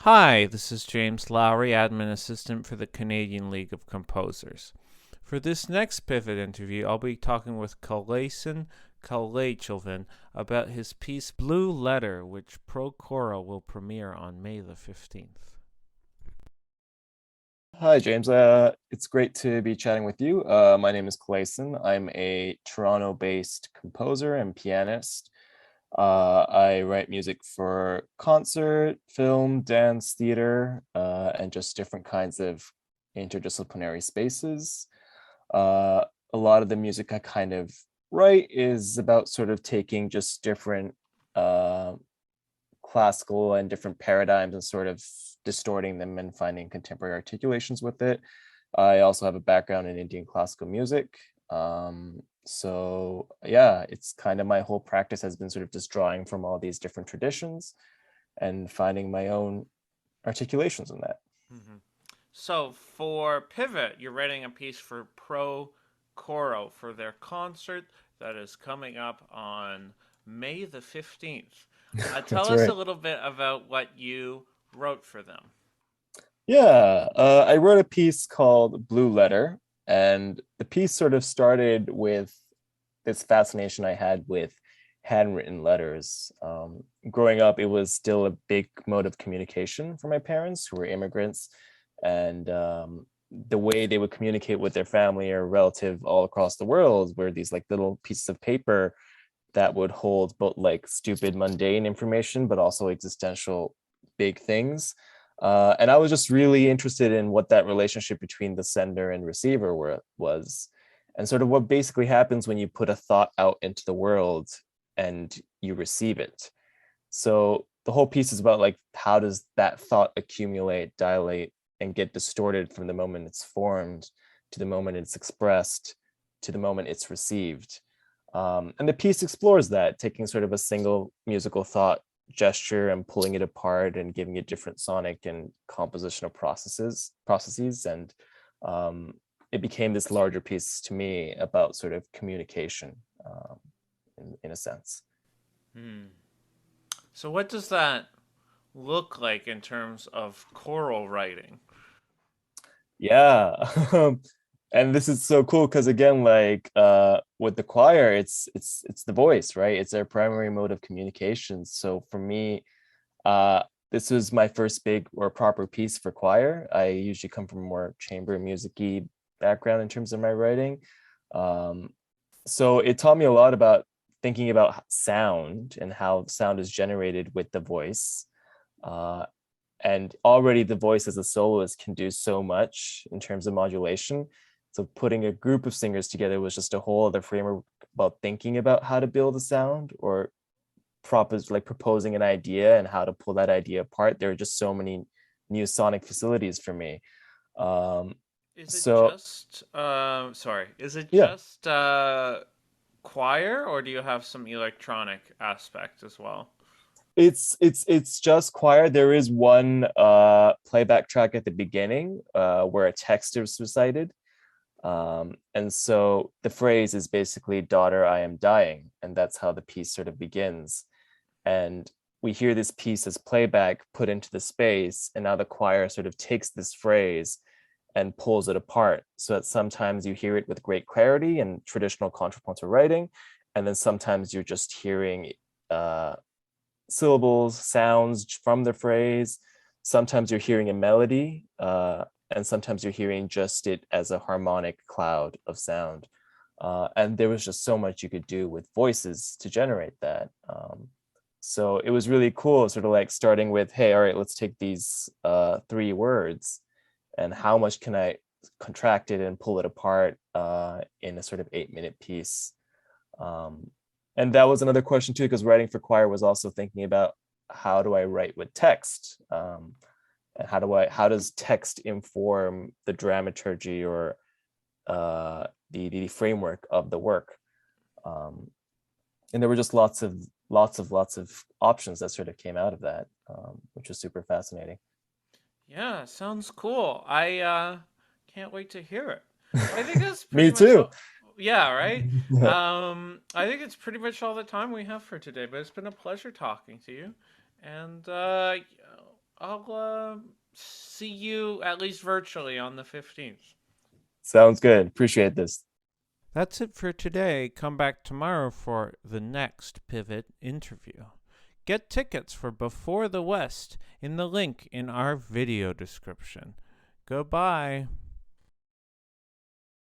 Hi, this is James Lowrie, Admin Assistant for the Canadian League of Composers. For this next Pivot interview, I'll be talking with Kalaisan Kalaichelvan about his piece Blue Letter, which Pro Choral will premiere on May the 15th. Hi, James. It's great to be chatting with you. My name is Kalaisan. I'm a Toronto-based composer and pianist. I write music for concert, film, dance, theater, and just different kinds of interdisciplinary spaces. A lot of the music I kind of write is about sort of taking just different uh, classical and different paradigms and sort of distorting them and finding contemporary articulations with it. I also have a background in Indian classical music. So yeah, it's kind of my whole practice has been sort of just drawing from all these different traditions and finding my own articulations in that. Mm-hmm. So, for Pivot, you're writing a piece for Pro Choral for their concert that is coming up on May the 15th. Tell That's us a right. little bit about what you wrote for them. Yeah, I wrote a piece called Blue Letter, and the piece sort of started with this fascination I had with handwritten letters. Growing up, it was still a big mode of communication for my parents who were immigrants, and the way they would communicate with their family or relative all across the world were these like little pieces of paper that would hold both like stupid mundane information but also existential big things. And I was just really interested in what that relationship between the sender and receiver was, and sort of what basically happens when you put a thought out into the world and you receive it. So the whole piece is about like how does that thought accumulate, dilate, and get distorted from the moment it's formed to the moment it's expressed to the moment it's received. And the piece explores that, taking sort of a single musical thought gesture and pulling it apart and giving it different sonic and compositional processes. And um, it became this larger piece to me about sort of communication, in a sense. Hmm. So, what does that look like in terms of choral writing? Yeah. And this is so cool because again, like with the choir, it's the voice, right? It's their primary mode of communication. So for me, uh this was my first big or proper piece for choir. I usually come from a more chamber music-y background in terms of my writing. Um, so it taught me a lot about thinking about sound and how sound is generated with the voice. Uh, and already the voice as a soloist can do so much in terms of modulation. So putting a group of singers together was just a whole other framework about thinking about how to build a sound or proposing an idea and how to pull that idea apart. There are just so many new sonic facilities for me. Um, Is it so just, is it yeah, just choir, or do you have some electronic aspect as well? it's just choir. There is one playback track at the beginning where a text is recited. And so the phrase is basically, daughter, I am dying. And that's how the piece sort of begins. And we hear this piece as playback put into the space. And now the choir sort of takes this phrase and pulls it apart so that sometimes you hear it with great clarity in traditional contrapuntal writing. And then sometimes you're just hearing uh, syllables, sounds from the phrase. Sometimes you're hearing a melody, and sometimes you're hearing just it as a harmonic cloud of sound. And there was just so much you could do with voices to generate that. So it was really cool, sort of like starting with, hey, all right, let's take these three words and how much can I contract it and pull it apart in a sort of 8-minute piece. Um, and that was another question too, because writing for choir was also thinking about how do I write with text, and how does text inform the dramaturgy or the framework of the work. Um, and there were just lots of options that sort of came out of that, which was super fascinating. Yeah, sounds cool. I can't wait to hear it. Well, I think that's pretty Me much too. all. Yeah, right. Yeah. I think it's pretty much all the time we have for today. But it's been a pleasure talking to you, and I'll see you at least virtually on the 15th. Sounds good. Appreciate this. That's it for today. Come back tomorrow for the next Pivot interview. Get tickets for Before the West in the link in our video description. Goodbye.